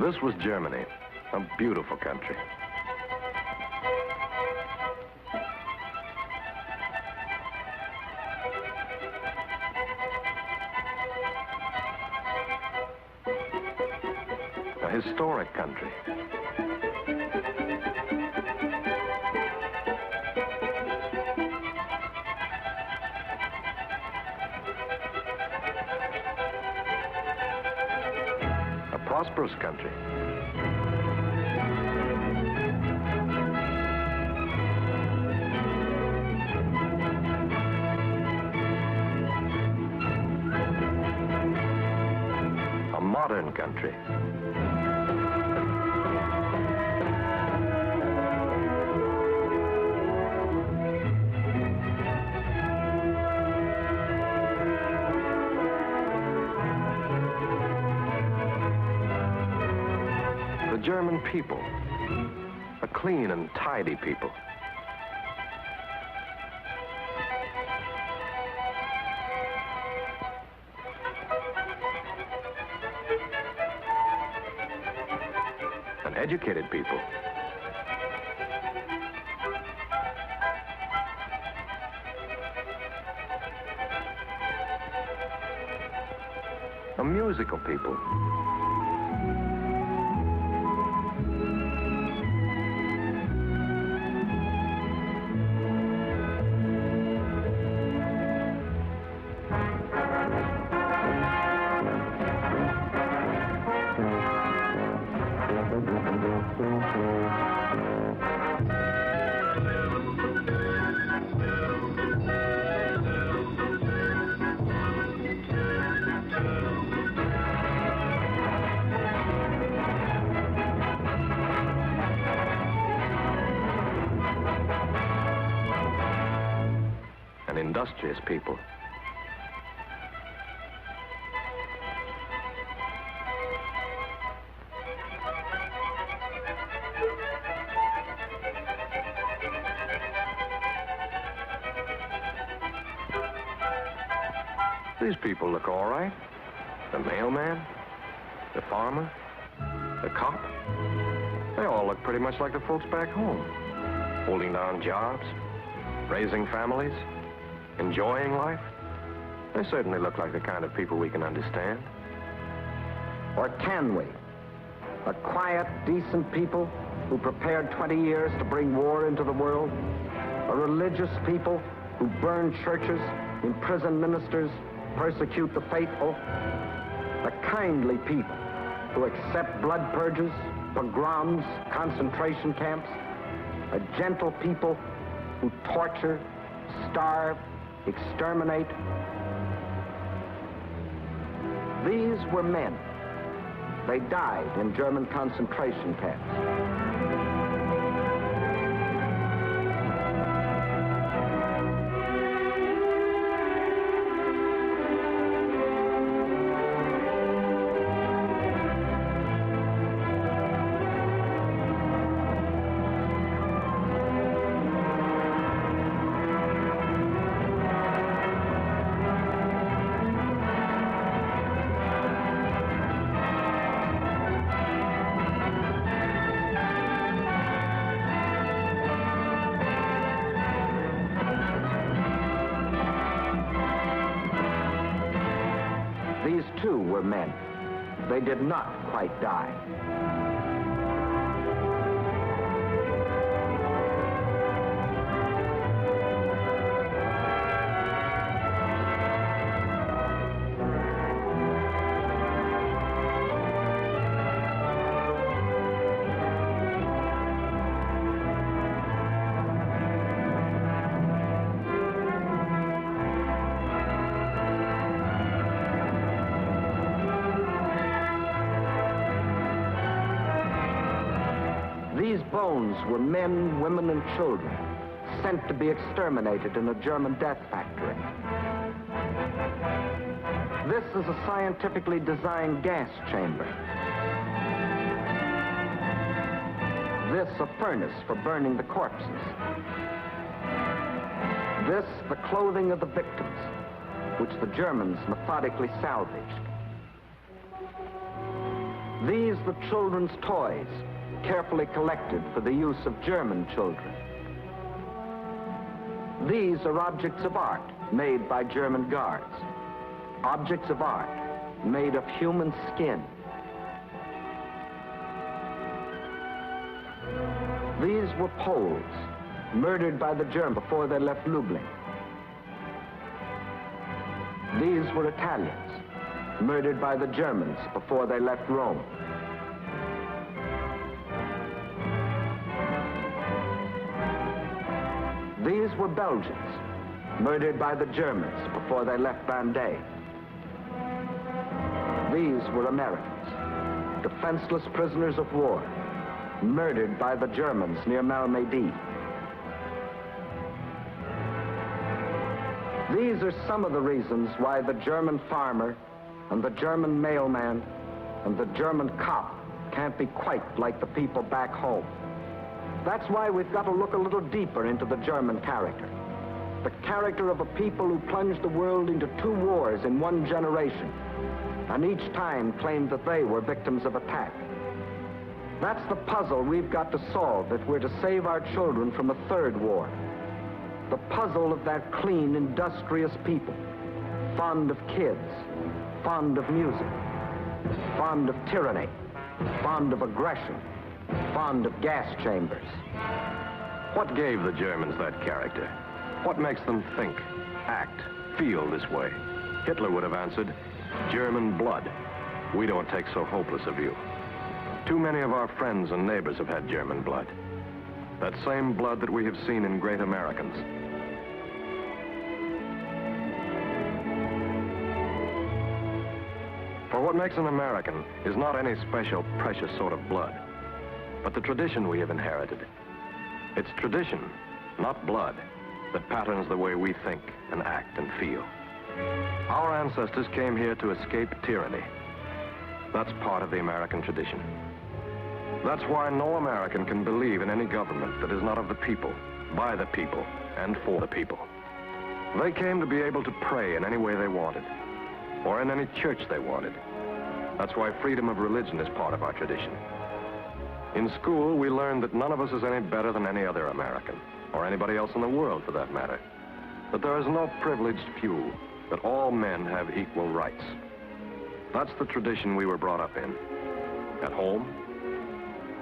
This was Germany, a beautiful country. A historic country. A prosperous country. A modern country. The German people, a clean and tidy people. An educated people. A musical people. An industrious people. These people look all right. The mailman, the farmer, the cop. They all look pretty much like the folks back home. Holding down jobs, raising families, enjoying life. They certainly look like the kind of people we can understand. Or can we? A quiet, decent people who prepared 20 years to bring war into the world? A religious people who burn churches, imprison ministers, persecute the faithful? A kindly people who accept blood purges, pogroms, concentration camps? A gentle people who torture, starve, exterminate? These were men. They died in German concentration camps. These too were men. They did not quite die. These bones were men, women, and children sent to be exterminated in a German death factory. This is a scientifically designed gas chamber. This a furnace for burning the corpses. This the clothing of the victims, which the Germans methodically salvaged. These the children's toys, carefully collected for the use of German children. These are objects of art made by German guards. Objects of art made of human skin. These were Poles, murdered by the Germans before they left Lublin. These were Italians, murdered by the Germans before they left Rome. These were Belgians, murdered by the Germans before they left Vendée. These were Americans, defenseless prisoners of war, murdered by the Germans near Malmedy. These are some of the reasons why the German farmer and the German mailman and the German cop can't be quite like the people back home. That's why we've got to look a little deeper into the German character. The character of a people who plunged the world into 2 wars in 1 generation, and each time claimed that they were victims of attack. That's the puzzle we've got to solve if we're to save our children from a 3rd war. The puzzle of that clean, industrious people, fond of kids, fond of music, fond of tyranny, fond of aggression, fond of gas chambers. What gave the Germans that character? What makes them think, act, feel this way? Hitler would have answered, German blood. We don't take so hopeless a view. Too many of our friends and neighbors have had German blood. That same blood that we have seen in great Americans. For what makes an American is not any special, precious sort of blood, but the tradition we have inherited. It's tradition, not blood, that patterns the way we think and act and feel. Our ancestors came here to escape tyranny. That's part of the American tradition. That's why no American can believe in any government that is not of the people, by the people, and for the people. They came to be able to pray in any way they wanted, or in any church they wanted. That's why freedom of religion is part of our tradition. In school, we learned that none of us is any better than any other American, or anybody else in the world for that matter. That there is no privileged few, that all men have equal rights. That's the tradition we were brought up in. At home,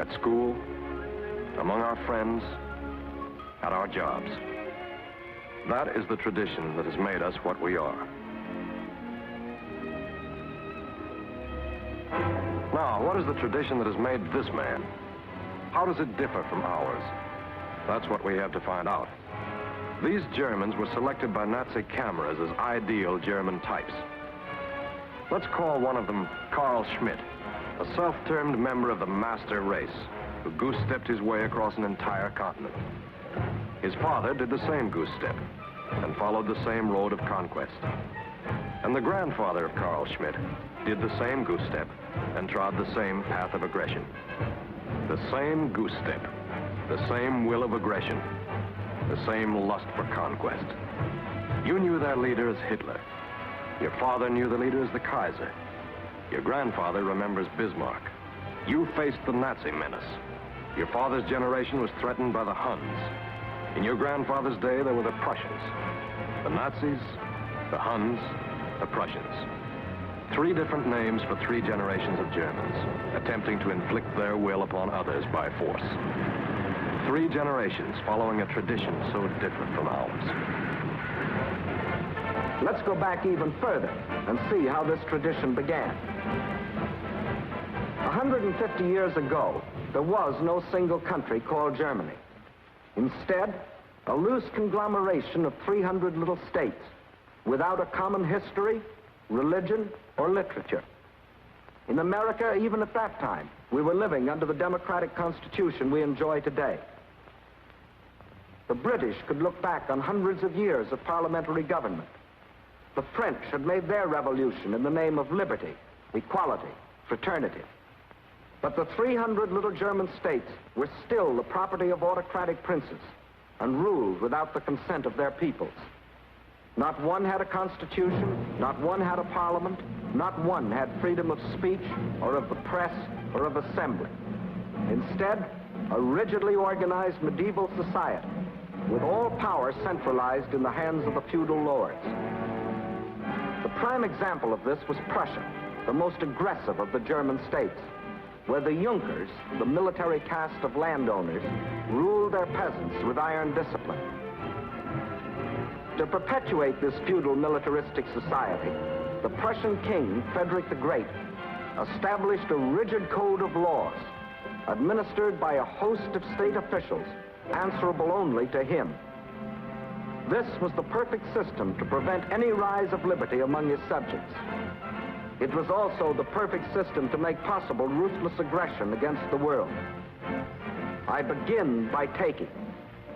at school, among our friends, at our jobs. That is the tradition that has made us what we are. Now, what is the tradition that has made this man? How does it differ from ours? That's what we have to find out. These Germans were selected by Nazi cameras as ideal German types. Let's call one of them Carl Schmitt, a self-termed member of the master race who goose-stepped his way across an entire continent. His father did the same goose-step and followed the same road of conquest. And the grandfather of Carl Schmitt did the same goose-step and trod the same path of aggression. The same goose-step, the same will of aggression, the same lust for conquest. You knew their leader as Hitler. Your father knew the leader as the Kaiser. Your grandfather remembers Bismarck. You faced the Nazi menace. Your father's generation was threatened by the Huns. In your grandfather's day, there were the Prussians. The Nazis, the Huns, the Prussians. 3 different names for 3 generations of Germans, attempting to inflict their will upon others by force. 3 generations following a tradition so different from ours. Let's go back even further and see how this tradition began. 150 years ago, there was no single country called Germany. Instead, a loose conglomeration of 300 little states without a common history, religion, or literature. In America, even at that time, we were living under the democratic constitution we enjoy today. The British could look back on hundreds of years of parliamentary government. The French had made their revolution in the name of liberty, equality, fraternity. But the 300 little German states were still the property of autocratic princes and ruled without the consent of their peoples. Not one had a constitution, not one had a parliament, not one had freedom of speech or of the press or of assembly. Instead, a rigidly organized medieval society with all power centralized in the hands of the feudal lords. The prime example of this was Prussia, the most aggressive of the German states, where the Junkers, the military caste of landowners, ruled their peasants with iron discipline. To perpetuate this feudal militaristic society, the Prussian king, Frederick the Great, established a rigid code of laws administered by a host of state officials answerable only to him. This was the perfect system to prevent any rise of liberty among his subjects. It was also the perfect system to make possible ruthless aggression against the world. I begin by taking.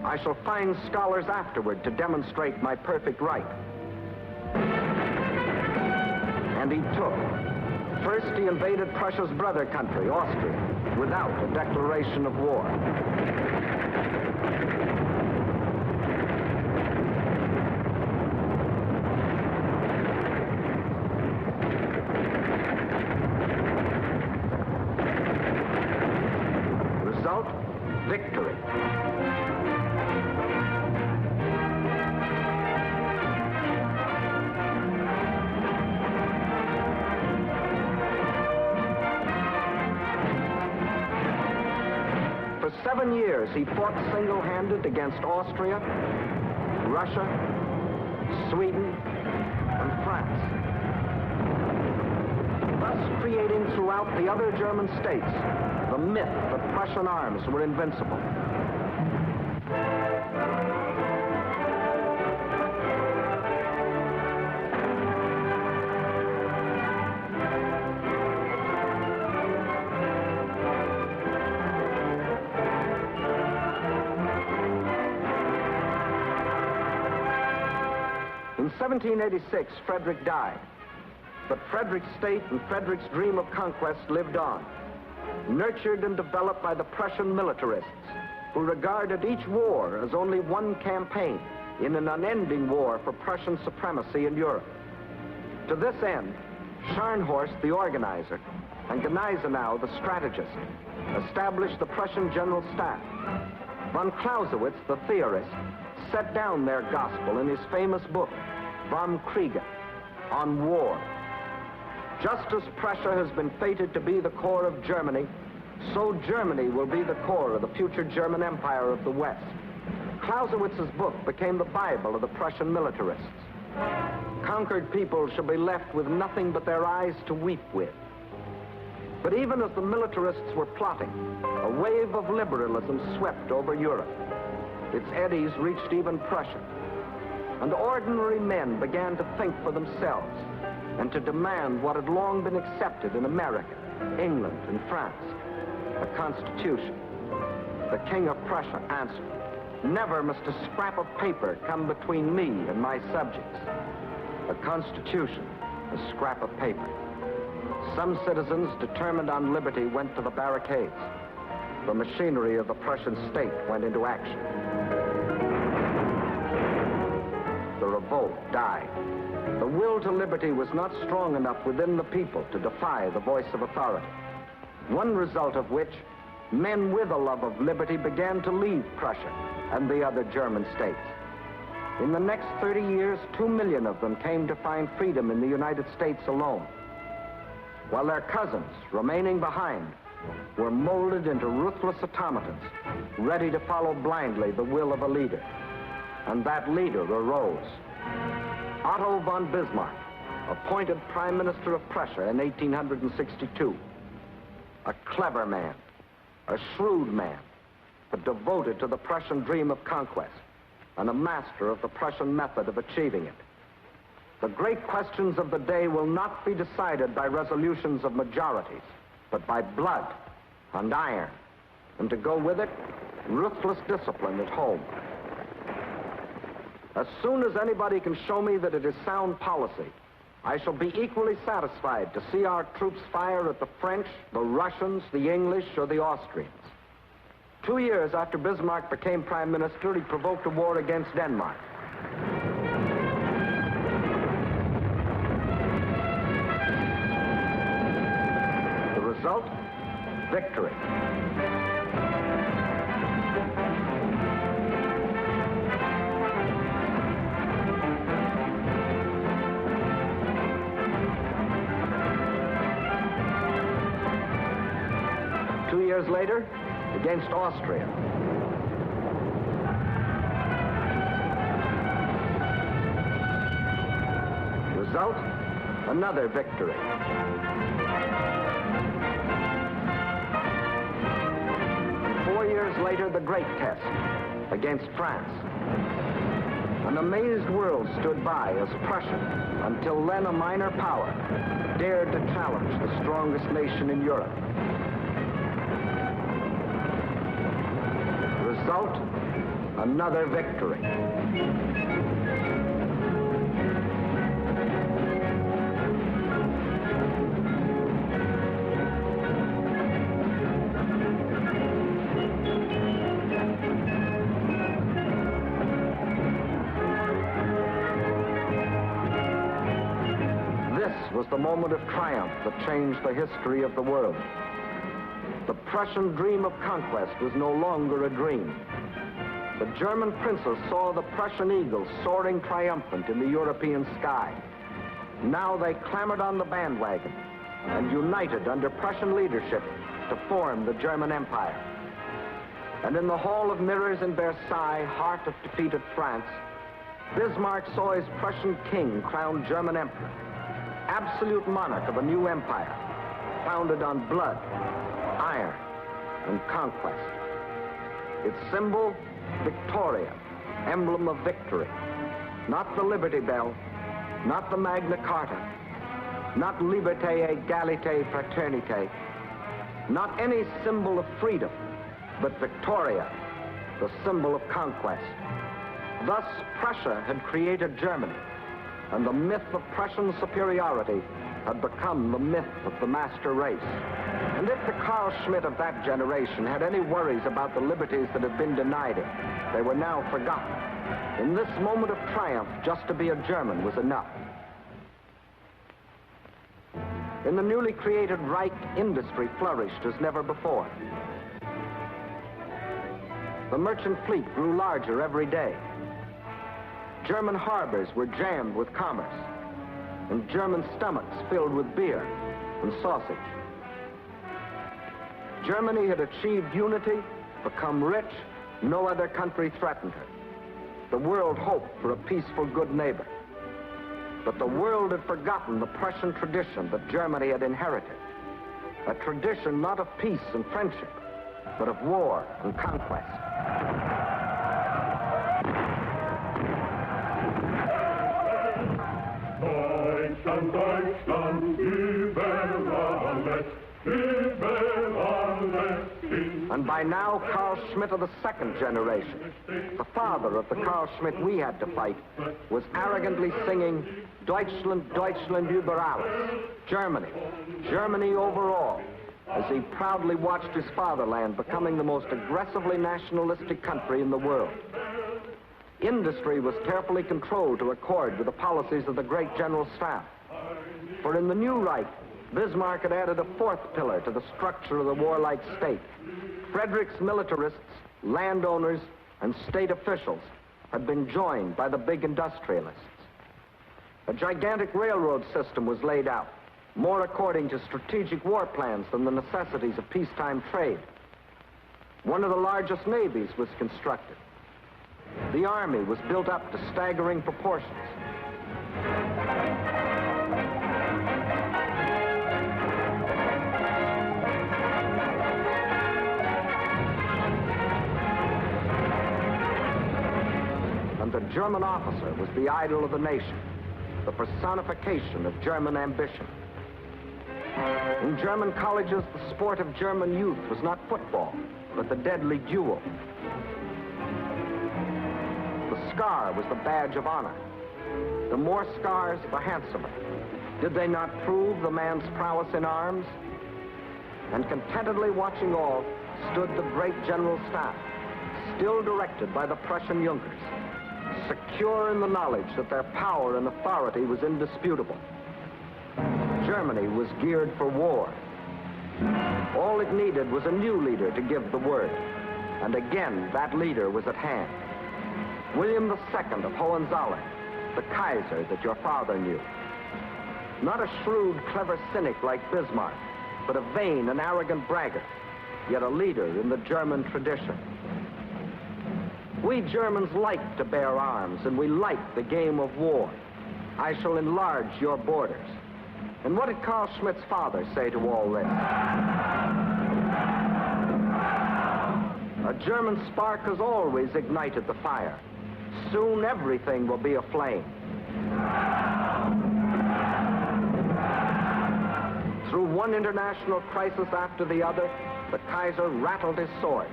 I shall find scholars afterward to demonstrate my perfect right. And he took. First, he invaded Prussia's brother country, Austria, without a declaration of war. Result, victory. For 7 years, he fought single-handed against Austria, Russia, Sweden, and France, thus creating throughout the other German states the myth that Prussian arms were invincible. In 1786, Frederick died, but Frederick's state and Frederick's dream of conquest lived on, nurtured and developed by the Prussian militarists, who regarded each war as only one campaign in an unending war for Prussian supremacy in Europe. To this end, Scharnhorst, the organizer, and Gneisenau, the strategist, established the Prussian General Staff. Von Clausewitz, the theorist, set down their gospel in his famous book, Vom Kriege, on war. Just as Prussia has been fated to be the core of Germany, so Germany will be the core of the future German Empire of the West. Clausewitz's book became the Bible of the Prussian militarists. Conquered people shall be left with nothing but their eyes to weep with. But even as the militarists were plotting, a wave of liberalism swept over Europe. Its eddies reached even Prussia, and ordinary men began to think for themselves and to demand what had long been accepted in America, England, and France, a constitution. The King of Prussia answered, "Never must a scrap of paper come between me and my subjects." A constitution, a scrap of paper. Some citizens determined on liberty went to the barricades. The machinery of the Prussian state went into action. The revolt died. The will to liberty was not strong enough within the people to defy the voice of authority. One result of which, men with a love of liberty began to leave Prussia and the other German states. In the next 30 years, 2 million of them came to find freedom in the United States alone, while their cousins, remaining behind, were molded into ruthless automatons, ready to follow blindly the will of a leader. And that leader arose. Otto von Bismarck, appointed Prime Minister of Prussia in 1862. A clever man, a shrewd man, but devoted to the Prussian dream of conquest, and a master of the Prussian method of achieving it. The great questions of the day will not be decided by resolutions of majorities, but by blood and iron, and to go with it, ruthless discipline at home. As soon as anybody can show me that it is sound policy, I shall be equally satisfied to see our troops fire at the French, the Russians, the English, or the Austrians. 2 years after Bismarck became Prime Minister, he provoked a war against Denmark. result? Victory. Two years later, against Austria. Result? Another victory. 4 years later, the great test against France. An amazed world stood by as Prussia, until then a minor power, dared to challenge the strongest nation in Europe. Result? Another victory. This was the moment of triumph that changed the history of the world. The Prussian dream of conquest was no longer a dream. The German princes saw the Prussian eagle soaring triumphant in the European sky. Now they clambered on the bandwagon and united under Prussian leadership to form the German Empire. And in the Hall of Mirrors in Versailles, heart of defeated France, Bismarck saw his Prussian king crowned German emperor, absolute monarch of a new empire, founded on blood, iron, and conquest. Its symbol, Victoria, emblem of victory. Not the Liberty Bell, not the Magna Carta, not Liberté, Égalité, Fraternité, not any symbol of freedom, but Victoria, the symbol of conquest. Thus, Prussia had created Germany, and the myth of Prussian superiority had become the myth of the master race. And if the Carl Schmitt of that generation had any worries about the liberties that had been denied him, they were now forgotten. In this moment of triumph, just to be a German was enough. In the newly created Reich, industry flourished as never before. The merchant fleet grew larger every day. German harbors were jammed with commerce, and German stomachs filled with beer and sausage. Germany had achieved unity, become rich. No other country threatened her. The world hoped for a peaceful, good neighbor. But the world had forgotten the Prussian tradition that Germany had inherited. A tradition not of peace and friendship, but of war and conquest. Deutschland, Deutschland, über alles, über alles. And by now, Carl Schmitt of the second generation, the father of the Carl Schmitt we had to fight, was arrogantly singing Deutschland, Deutschland über alles, Germany, Germany over all, as he proudly watched his fatherland becoming the most aggressively nationalistic country in the world. Industry was carefully controlled to accord with the policies of the great General Staff. For in the new Reich, Bismarck had added a fourth pillar to the structure of the warlike state. Frederick's militarists, landowners, and state officials had been joined by the big industrialists. A gigantic railroad system was laid out, more according to strategic war plans than the necessities of peacetime trade. One of the largest navies was constructed. The army was built up to staggering proportions. And the German officer was the idol of the nation, the personification of German ambition. In German colleges, the sport of German youth was not football, but the deadly duel. The scar was the badge of honor. The more scars, the handsomer. Did they not prove the man's prowess in arms? And contentedly watching all stood the great General Staff, still directed by the Prussian Junkers, secure in the knowledge that their power and authority was indisputable. Germany was geared for war. All it needed was a new leader to give the word. And again, that leader was at hand. William II of Hohenzollern, the Kaiser that your father knew. Not a shrewd, clever cynic like Bismarck, but a vain and arrogant braggart, yet a leader in the German tradition. We Germans like to bear arms, and we like the game of war. I shall enlarge your borders. And what did Carl Schmitt's father say to all this? A German spark has always ignited the fire. Soon everything will be aflame. Through one international crisis after the other, the Kaiser rattled his sword,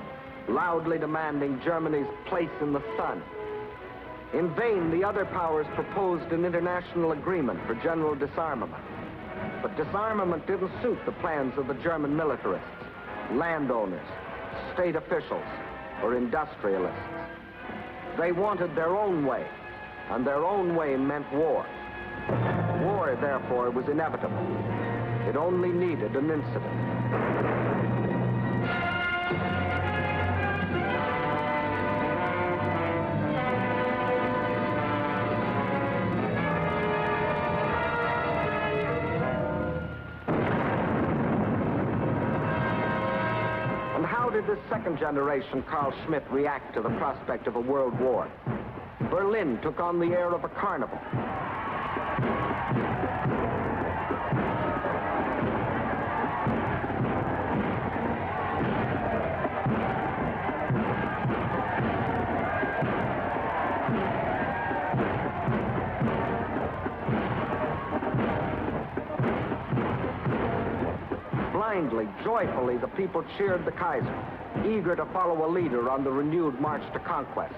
loudly demanding Germany's place in the sun. In vain, the other powers proposed an international agreement for general disarmament. But disarmament didn't suit the plans of the German militarists, landowners, state officials, or industrialists. They wanted their own way, and their own way meant war. War, therefore, was inevitable. It only needed an incident. How did this second generation Carl Schmitt react to the prospect of a world war? Berlin took on the air of a carnival. Blindly, joyfully, the people cheered the Kaiser, eager to follow a leader on the renewed march to conquest.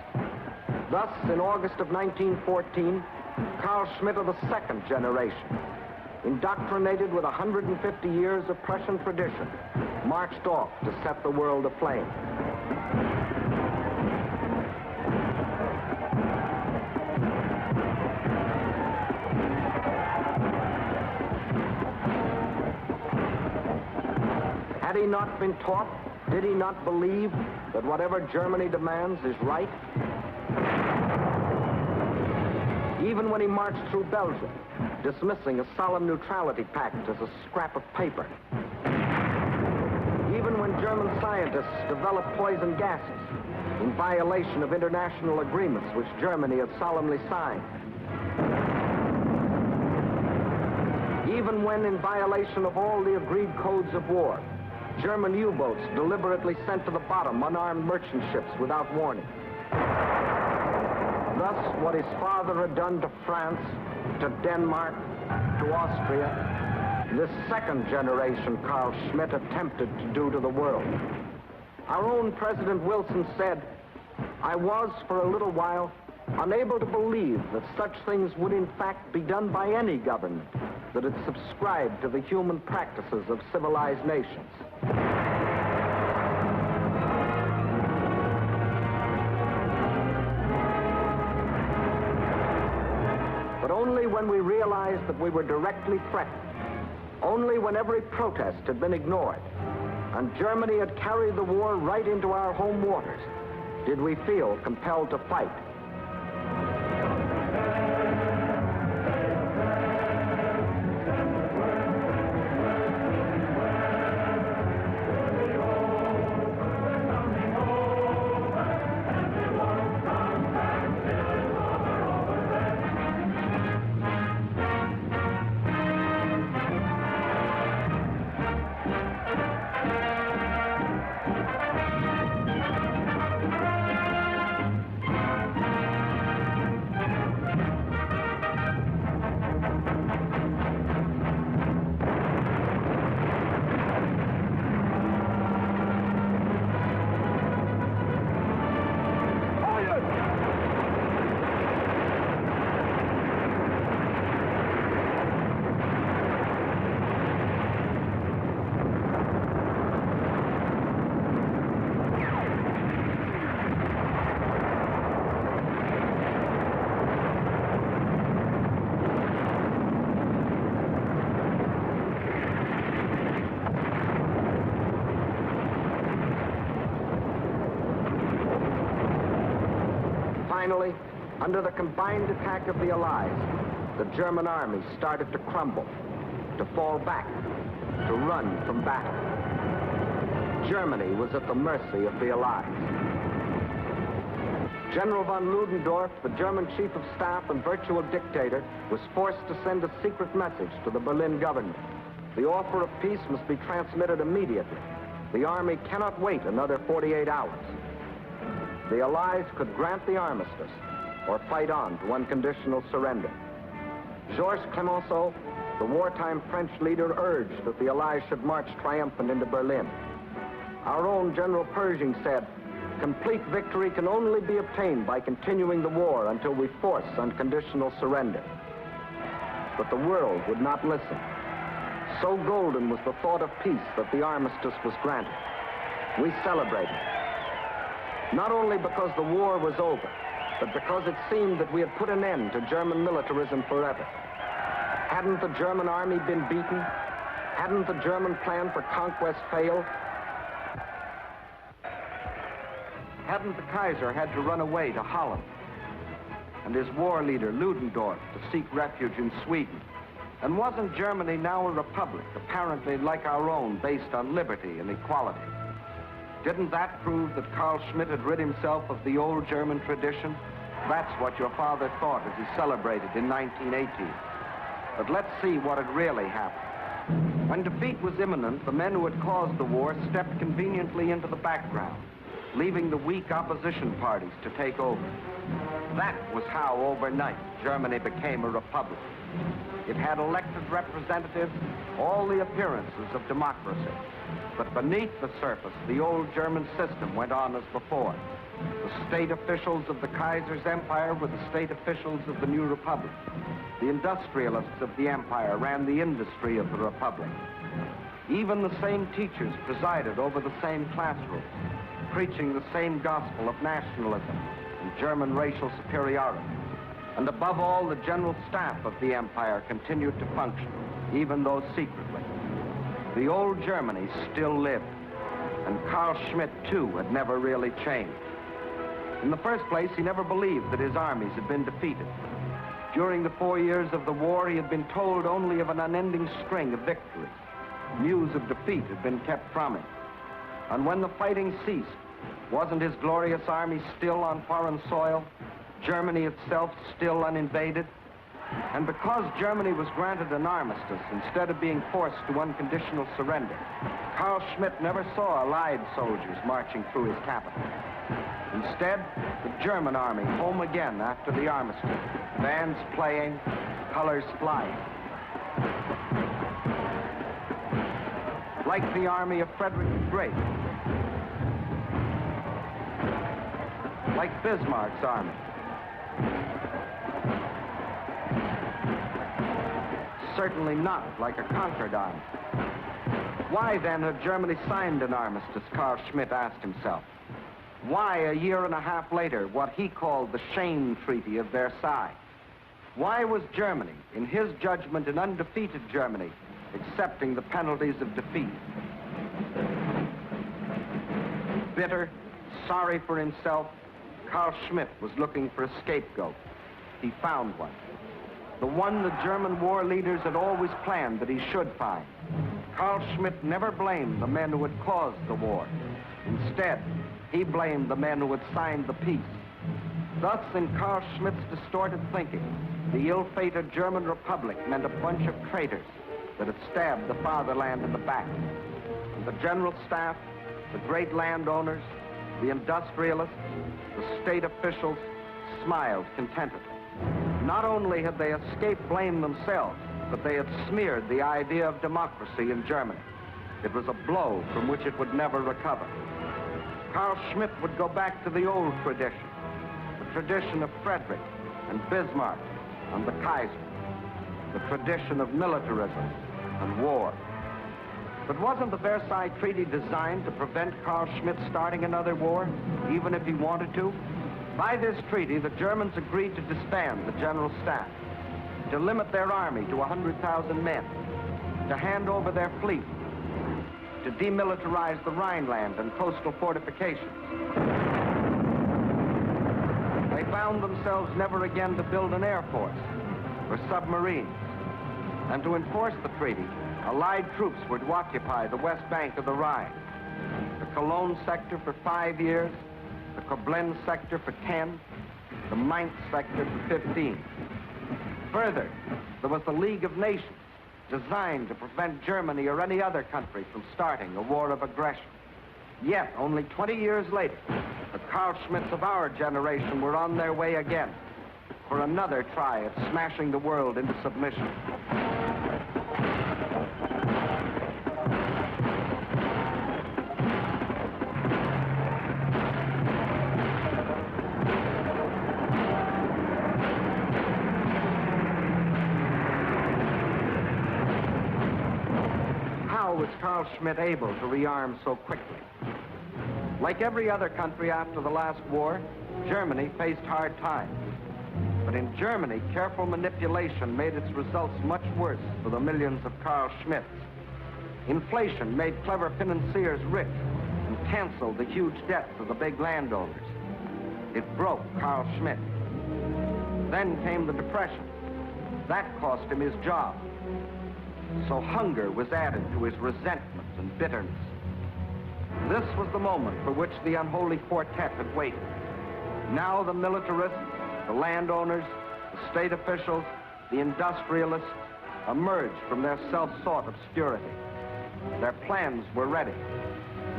Thus, in August of 1914, Carl Schmitt of the second generation, indoctrinated with 150 years of Prussian tradition, marched off to set the world aflame. Had he not been taught, did he not believe that whatever Germany demands is right? Even when he marched through Belgium, dismissing a solemn neutrality pact as a scrap of paper. Even when German scientists developed poison gases in violation of international agreements which Germany had solemnly signed. Even when, in violation of all the agreed codes of war, German U-boats deliberately sent to the bottom unarmed merchant ships without warning. Thus, what his father had done to France, to Denmark, to Austria, this second generation Carl Schmitt attempted to do to the world. Our own President Wilson said, "I was, for a little while, unable to believe that such things would in fact be done by any government that had subscribed to the human practices of civilized nations." But only when we realized that we were directly threatened, only when every protest had been ignored, and Germany had carried the war right into our home waters, did we feel compelled to fight. Finally, under the combined attack of the Allies, the German army started to crumble, to fall back, to run from battle. Germany was at the mercy of the Allies. General von Ludendorff, the German chief of staff and virtual dictator, was forced to send a secret message to the Berlin government. The offer of peace must be transmitted immediately. The army cannot wait another 48 hours. The Allies could grant the armistice or fight on to unconditional surrender. Georges Clemenceau, the wartime French leader, urged that the Allies should march triumphant into Berlin. Our own General Pershing said, "Complete victory can only be obtained by continuing the war until we force unconditional surrender." But the world would not listen. So golden was the thought of peace that the armistice was granted. We celebrated. Not only because the war was over, but because it seemed that we had put an end to German militarism forever. Hadn't the German army been beaten? Hadn't the German plan for conquest failed? Hadn't the Kaiser had to run away to Holland? And his war leader, Ludendorff, to seek refuge in Sweden? And wasn't Germany now a republic, apparently like our own, based on liberty and equality? Didn't that prove that Carl Schmitt had rid himself of the old German tradition? That's what your father thought as he celebrated in 1918. But let's see what had really happened. When defeat was imminent, the men who had caused the war stepped conveniently into the background, leaving the weak opposition parties to take over. That was how, overnight, Germany became a republic. It had elected representatives, all the appearances of democracy. But beneath the surface, the old German system went on as before. The state officials of the Kaiser's empire were the state officials of the new republic. The industrialists of the empire ran the industry of the republic. Even the same teachers presided over the same classrooms, preaching the same gospel of nationalism and German racial superiority. And above all, the general staff of the empire continued to function, even though secretly. The old Germany still lived, and Carl Schmitt, too, had never really changed. In the first place, he never believed that his armies had been defeated. During the 4 years of the war, he had been told only of an unending string of victories. News of defeat had been kept from him. And when the fighting ceased, wasn't his glorious army still on foreign soil? Germany itself still uninvaded? And because Germany was granted an armistice instead of being forced to unconditional surrender, Carl Schmitt never saw Allied soldiers marching through his capital. Instead, the German army home again after the armistice, bands playing, colors flying. Like the army of Frederick the Great, like Bismarck's army. Certainly not like a conquered army. Why then had Germany signed an armistice, Carl Schmitt asked himself. Why, a year and a half later, what he called the shame treaty of Versailles? Why was Germany, in his judgment an undefeated Germany, accepting the penalties of defeat? Bitter, sorry for himself, Carl Schmitt was looking for a scapegoat. He found one. The one the German war leaders had always planned that he should find. Carl Schmitt never blamed the men who had caused the war. Instead, he blamed the men who had signed the peace. Thus, in Carl Schmitt's distorted thinking, the ill-fated German Republic meant a bunch of traitors that had stabbed the fatherland in the back. And the general staff, the great landowners, the industrialists, the state officials smiled contentedly. Not only had they escaped blame themselves, but they had smeared the idea of democracy in Germany. It was a blow from which it would never recover. Carl Schmitt would go back to the old tradition, the tradition of Frederick and Bismarck and the Kaiser, the tradition of militarism and war. But wasn't the Versailles Treaty designed to prevent Carl Schmitt starting another war, even if he wanted to? By this treaty, the Germans agreed to disband the general staff, to limit their army to 100,000 men, to hand over their fleet, to demilitarize the Rhineland and coastal fortifications. They found themselves never again to build an air force or submarines. And to enforce the treaty, Allied troops were to occupy the west bank of the Rhine, the Cologne sector for 5 years, the Koblenz sector for 10, the Mainz sector for 15. Further, there was the League of Nations, designed to prevent Germany or any other country from starting a war of aggression. Yet, only 20 years later, the Carl Schmitts of our generation were on their way again for another try at smashing the world into submission. How was Carl Schmitt able to rearm so quickly? Like every other country after the last war, Germany faced hard times. But in Germany, careful manipulation made its results much worse for the millions of Carl Schmitts. Inflation made clever financiers rich and canceled the huge debts of the big landowners. It broke Carl Schmitt. Then came the Depression. That cost him his job. So hunger was added to his resentment and bitterness. This was the moment for which the unholy quartet had waited. Now the militarists, the landowners, the state officials, the industrialists emerged from their self-sought obscurity. Their plans were ready.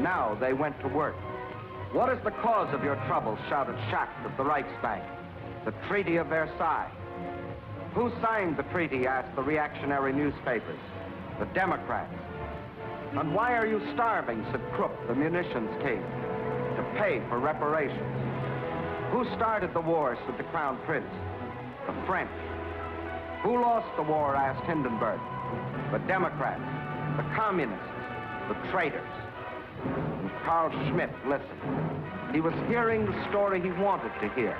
Now they went to work. "What is the cause of your trouble?" shouted Schacht at the Reichsbank. "The Treaty of Versailles." "Who signed the treaty?" asked the reactionary newspapers. "The Democrats." "And why are you starving?" said Krupp, the munitions king. "To pay for reparations." "Who started the war?" said the Crown Prince. "The French." "Who lost the war?" asked Hindenburg. "The Democrats, the Communists, the traitors." And Carl Schmitt listened. He was hearing the story he wanted to hear.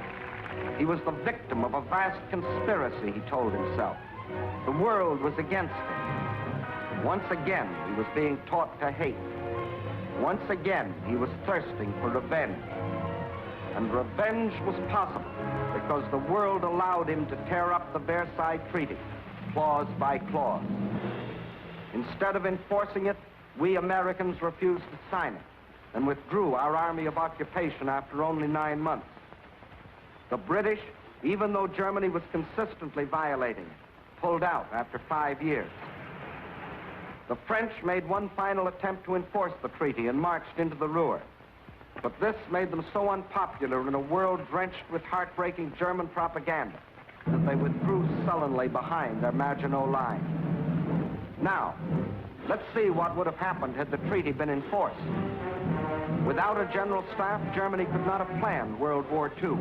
He was the victim of a vast conspiracy, he told himself. The world was against him. Once again, he was being taught to hate. Once again, he was thirsting for revenge. And revenge was possible because the world allowed him to tear up the Versailles Treaty, clause by clause. Instead of enforcing it, we Americans refused to sign it and withdrew our army of occupation after only 9 months. The British, even though Germany was consistently violating it, pulled out after 5 years. The French made one final attempt to enforce the treaty and marched into the Ruhr. But this made them so unpopular in a world drenched with heartbreaking German propaganda that they withdrew sullenly behind their Maginot Line. Now, let's see what would have happened had the treaty been enforced. Without a general staff, Germany could not have planned World War II.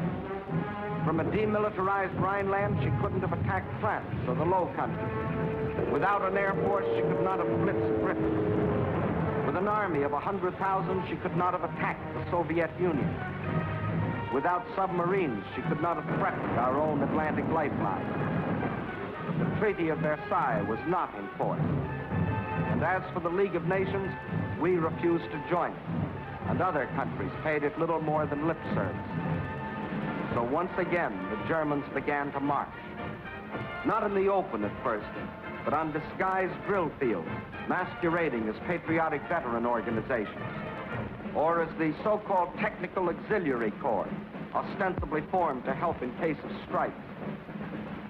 From a demilitarized Rhineland, she couldn't have attacked France or the Low Countries. Without an air force, she could not have blitzed Britain. With an army of 100,000, she could not have attacked the Soviet Union. Without submarines, she could not have threatened our own Atlantic lifeline. The Treaty of Versailles was not enforced. And as for the League of Nations, we refused to join it. And other countries paid it little more than lip service. So once again, the Germans began to march. Not in the open at first, but on disguised drill fields, masquerading as patriotic veteran organizations, or as the so-called Technical Auxiliary Corps, ostensibly formed to help in case of strife,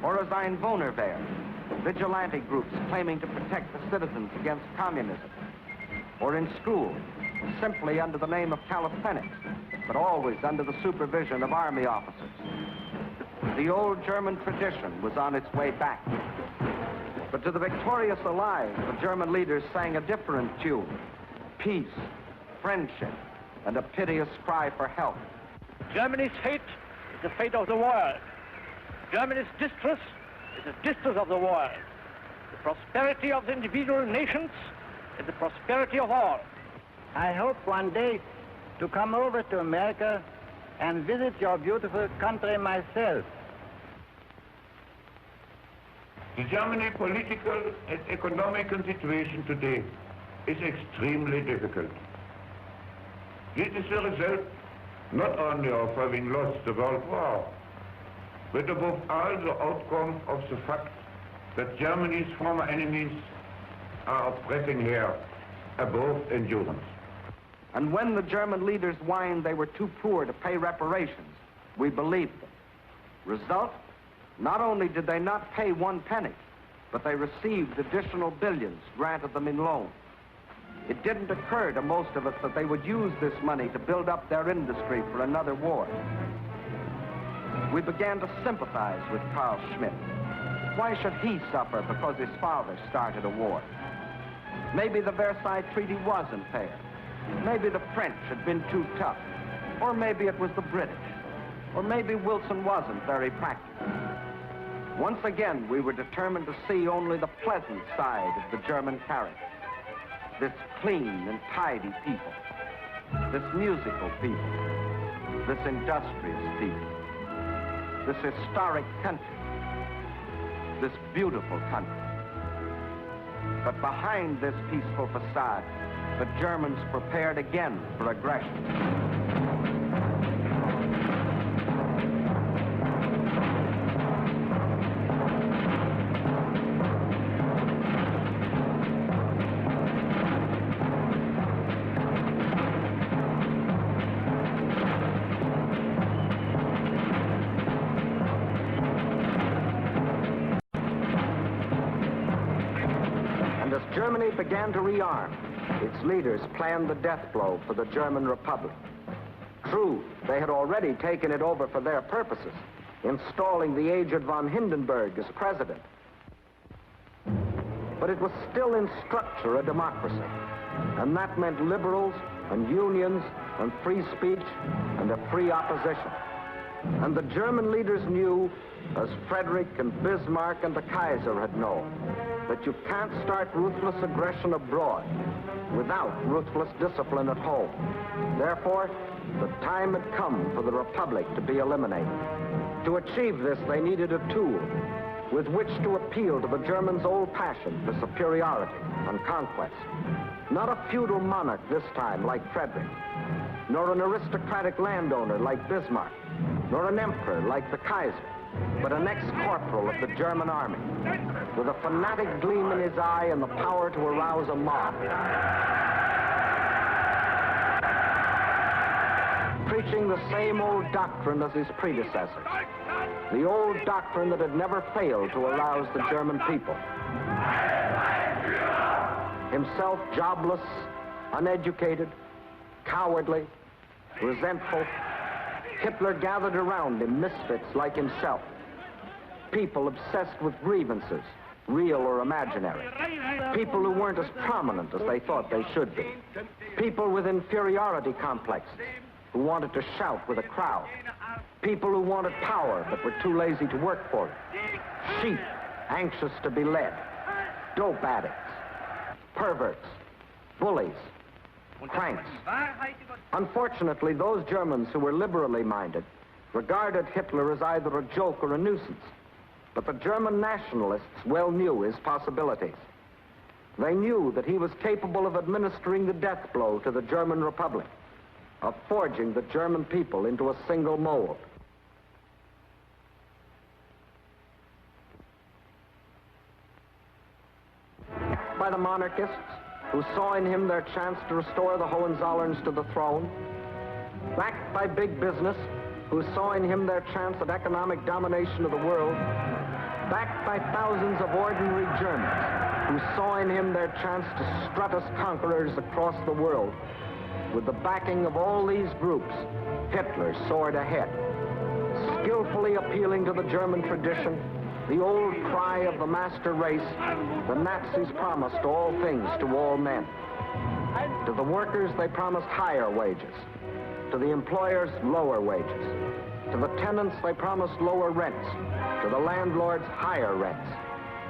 or as Einwohnerwehr, vigilante groups claiming to protect the citizens against communism, or in school, simply under the name of calisthenics, but always under the supervision of army officers. The old German tradition was on its way back. But to the victorious Allies, the German leaders sang a different tune: peace, friendship, and a piteous cry for help. Germany's fate is the fate of the world. Germany's distress is the distress of the world. The prosperity of the individual nations is the prosperity of all. I hope one day to come over to America and visit your beautiful country myself. The German political and economical situation today is extremely difficult. This is the result not only of having lost the World War, but above all the outcome of the fact that Germany's former enemies are oppressing her above endurance. And when the German leaders whined they were too poor to pay reparations, we believed them. Result? Not only did they not pay 1 penny, but they received additional billions granted them in loan. It didn't occur to most of us that they would use this money to build up their industry for another war. We began to sympathize with Carl Schmitt. Why should he suffer because his father started a war? Maybe the Versailles Treaty wasn't fair. Maybe the French had been too tough. Or maybe it was the British. Or maybe Wilson wasn't very practical. Once again, we were determined to see only the pleasant side of the German character. This clean and tidy people. This musical people. This industrious people. This historic country. This beautiful country. But behind this peaceful facade, the Germans prepared again for aggression. Germany began to rearm. Its leaders planned the death blow for the German Republic. True, they had already taken it over for their purposes, installing the aged von Hindenburg as president. But it was still in structure a democracy, and that meant liberals and unions and free speech and a free opposition. And the German leaders knew, as Frederick and Bismarck and the Kaiser had known, that you can't start ruthless aggression abroad without ruthless discipline at home. Therefore, the time had come for the Republic to be eliminated. To achieve this, they needed a tool with which to appeal to the Germans' old passion for superiority and conquest. Not a feudal monarch this time like Frederick, nor an aristocratic landowner like Bismarck, nor an emperor like the Kaiser, but an ex-corporal of the German army, with a fanatic gleam in his eye and the power to arouse a mob. Preaching the same old doctrine as his predecessors, the old doctrine that had never failed to arouse the German people. Himself jobless, uneducated, cowardly, resentful, Hitler gathered around him misfits like himself, people obsessed with grievances, real or imaginary, people who weren't as prominent as they thought they should be, people with inferiority complexes who wanted to shout with a crowd, people who wanted power but were too lazy to work for it, sheep anxious to be led, dope addicts, perverts, bullies, cranks. Unfortunately, those Germans who were liberally minded regarded Hitler as either a joke or a nuisance. But the German nationalists well knew his possibilities. They knew that he was capable of administering the death blow to the German Republic, of forging the German people into a single mold. By the monarchists, who saw in him their chance to restore the Hohenzollerns to the throne, backed by big business, who saw in him their chance at economic domination of the world, backed by thousands of ordinary Germans, who saw in him their chance to strut as conquerors across the world. With the backing of all these groups, Hitler soared ahead, skillfully appealing to the German tradition, the old cry of the master race. The Nazis promised all things to all men. To the workers, they promised higher wages. To the employers, lower wages. To the tenants, they promised lower rents. To the landlords, higher rents.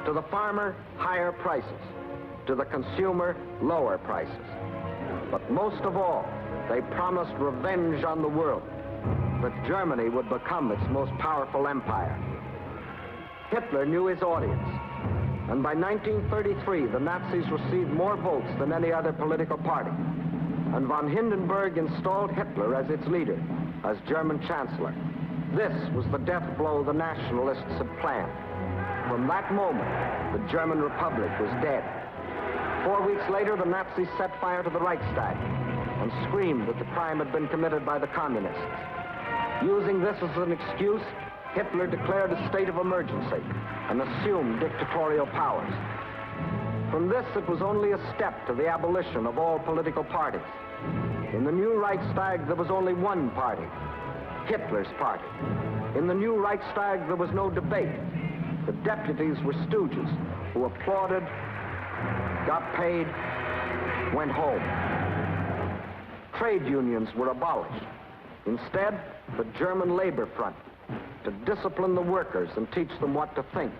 To the farmer, higher prices. To the consumer, lower prices. But most of all, they promised revenge on the world, that Germany would become its most powerful empire. Hitler knew his audience, and by 1933, the Nazis received more votes than any other political party. and von Hindenburg installed Hitler as its leader, as German Chancellor. This was the death blow the nationalists had planned. From that moment, the German Republic was dead. 4 weeks later, the Nazis set fire to the Reichstag and screamed that the crime had been committed by the communists. Using this as an excuse, Hitler declared a state of emergency and assumed dictatorial powers. From this, it was only a step to the abolition of all political parties. In the new Reichstag, there was only one party, Hitler's party. In the new Reichstag, there was no debate. The deputies were stooges who applauded, got paid, went home. Trade unions were abolished. Instead, the German Labor Front, to discipline the workers and teach them what to think.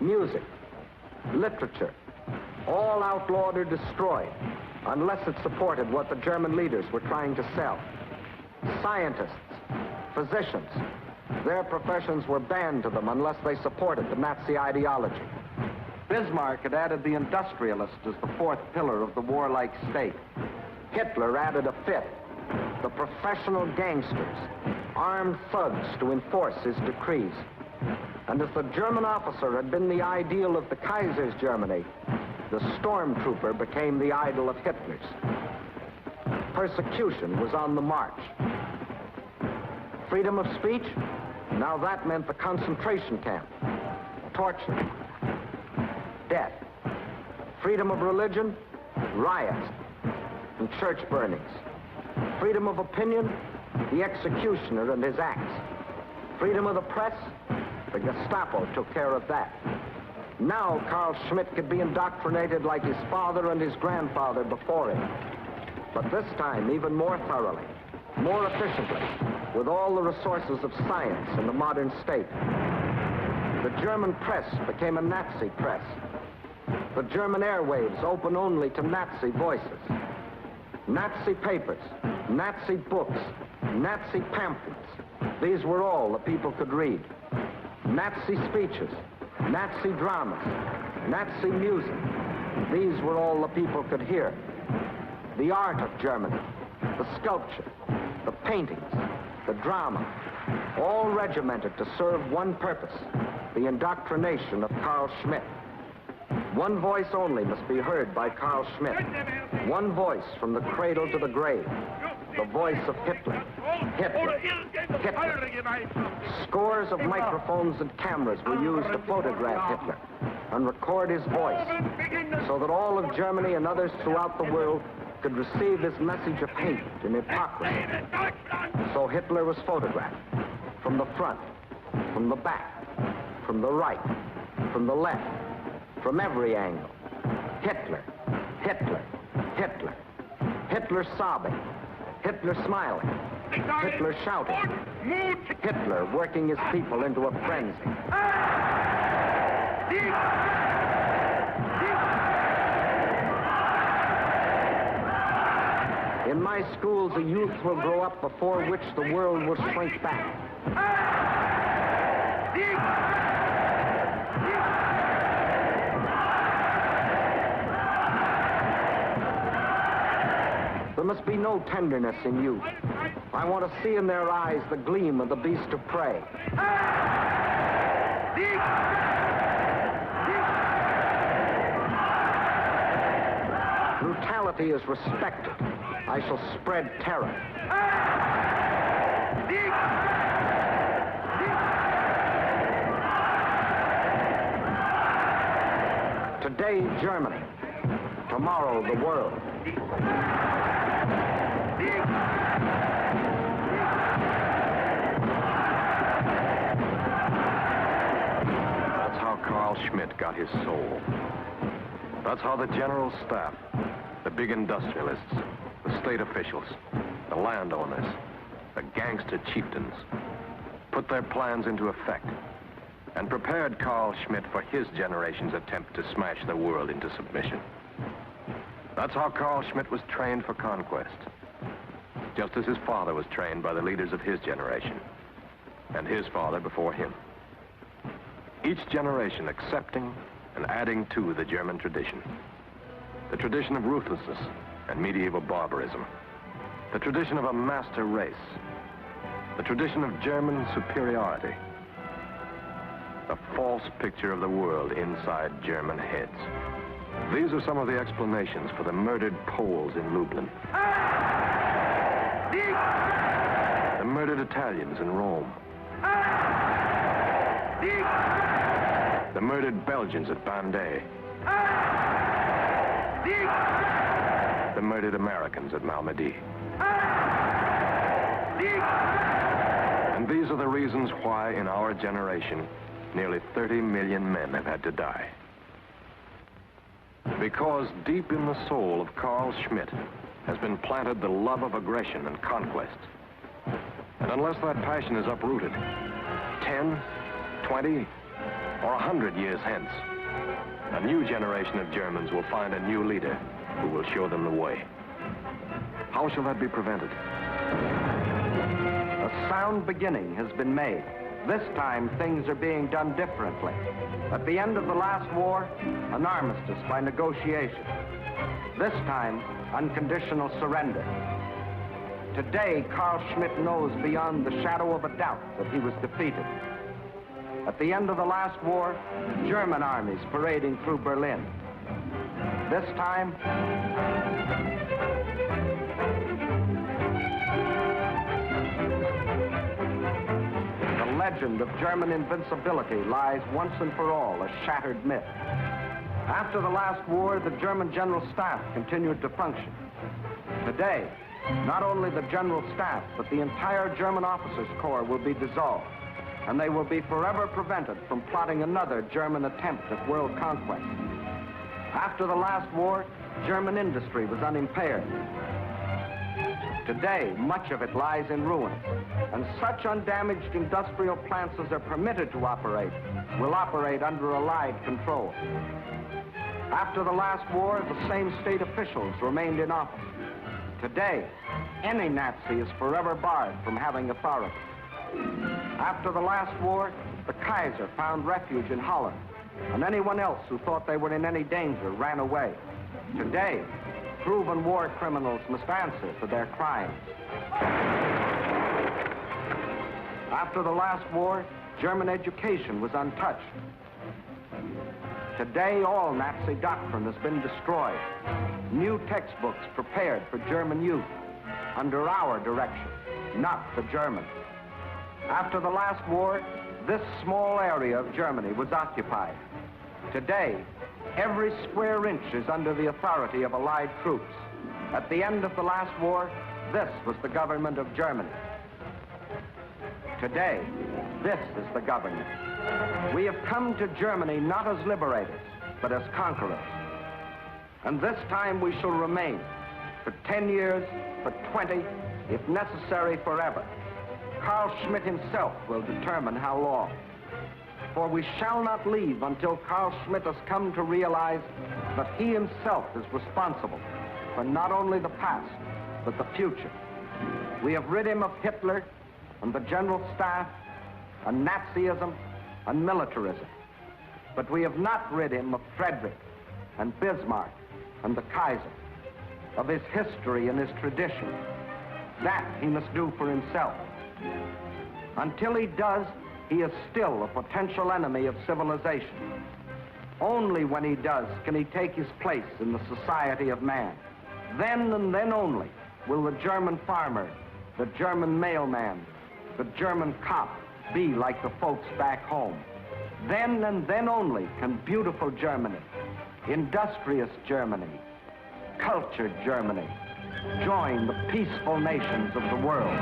Music, literature, all outlawed or destroyed, unless it supported what the German leaders were trying to sell. Scientists, physicians, their professions were banned to them unless they supported the Nazi ideology. Bismarck had added the industrialist as the fourth pillar of the warlike state. Hitler added a fifth, the professional gangsters, armed thugs to enforce his decrees. And as the German officer had been the ideal of the Kaiser's Germany, the stormtrooper became the idol of Hitler's. Persecution was on the march. Freedom of speech? Now that meant the concentration camp, torture, death. Freedom of religion? Riots and church burnings. Freedom of opinion? The executioner and his axe. Freedom of the press? The Gestapo took care of that. Now Carl Schmitt could be indoctrinated like his father and his grandfather before him. But this time, even more thoroughly, more efficiently, with all the resources of science and the modern state. The German press became a Nazi press. The German airwaves open only to Nazi voices. Nazi papers, Nazi books, Nazi pamphlets. These were all the people could read. Nazi speeches, Nazi dramas, Nazi music. These were all the people could hear. The art of Germany, the sculpture, the paintings, the drama, all regimented to serve one purpose, the indoctrination of Carl Schmitt. One voice only must be heard by Carl Schmitt. One voice from the cradle to the grave. The voice of Hitler. Hitler. Hitler. Scores of microphones and cameras were used to photograph Hitler and record his voice so that all of Germany and others throughout the world could receive his message of hate and hypocrisy. So Hitler was photographed from the front, from the back, from the right, from the left, from every angle. Hitler, Hitler, Hitler. Hitler sobbing, Hitler smiling, Hitler shouting, Hitler working his people into a frenzy. In my schools, a youth will grow up before which the world will shrink back. There must be no tenderness in youth. I want to see in their eyes the gleam of the beast of prey. Brutality is respected. I shall spread terror. Today, Germany. Tomorrow, the world. That's how Carl Schmitt got his soul. That's how the General Staff, the big industrialists, the state officials, the landowners, the gangster chieftains, put their plans into effect and prepared Carl Schmitt for his generation's attempt to smash the world into submission. That's how Carl Schmitt was trained for conquest, just as his father was trained by the leaders of his generation, and his father before him. Each generation accepting and adding to the German tradition. The tradition of ruthlessness, and medieval barbarism. The tradition of a master race. The tradition of German superiority. A false picture of the world inside German heads. These are some of the explanations for the murdered Poles in Lublin. The murdered Italians in Rome. The murdered Belgians at Bandé. The murdered Americans at Malmedy. And these are the reasons why, in our generation, nearly 30 million men have had to die. Because deep in the soul of Carl Schmitt has been planted the love of aggression and conquest. And unless that passion is uprooted, 10, 20, or 100 years hence, a new generation of Germans will find a new leader who will show them the way. How shall that be prevented? A sound beginning has been made. This time, things are being done differently. At the end of the last war, an armistice by negotiation. This time, unconditional surrender. Today, Carl Schmitt knows beyond the shadow of a doubt that he was defeated. At the end of the last war, German armies parading through Berlin. This time, the legend of German invincibility lies once and for all a shattered myth. After the last war, the German General Staff continued to function. Today, not only the General Staff, but the entire German Officers Corps will be dissolved, and they will be forever prevented from plotting another German attempt at world conquest. After the last war, German industry was unimpaired. Today, much of it lies in ruins, and such undamaged industrial plants as are permitted to operate will operate under Allied control. After the last war, the same state officials remained in office. Today, any Nazi is forever barred from having authority. After the last war, the Kaiser found refuge in Holland, and anyone else who thought they were in any danger ran away. Today, proven war criminals must answer for their crimes. After the last war, German education was untouched. Today, all Nazi doctrine has been destroyed. New textbooks prepared for German youth under our direction, not the German. After the last war, this small area of Germany was occupied. Today, every square inch is under the authority of Allied troops. At the end of the last war, this was the government of Germany. Today, this is the government. We have come to Germany not as liberators, but as conquerors. And this time we shall remain for 10 years, for 20, if necessary, forever. Carl Schmitt himself will determine how long. For we shall not leave until Carl Schmitt has come to realize that he himself is responsible for not only the past, but the future. We have rid him of Hitler and the General Staff and Nazism and militarism. But we have not rid him of Frederick and Bismarck and the Kaiser, of his history and his tradition. That he must do for himself. Until he does, he is still a potential enemy of civilization. Only when he does can he take his place in the society of man. Then and then only will the German farmer, the German mailman, the German cop be like the folks back home. Then and then only can beautiful Germany, industrious Germany, cultured Germany join the peaceful nations of the world.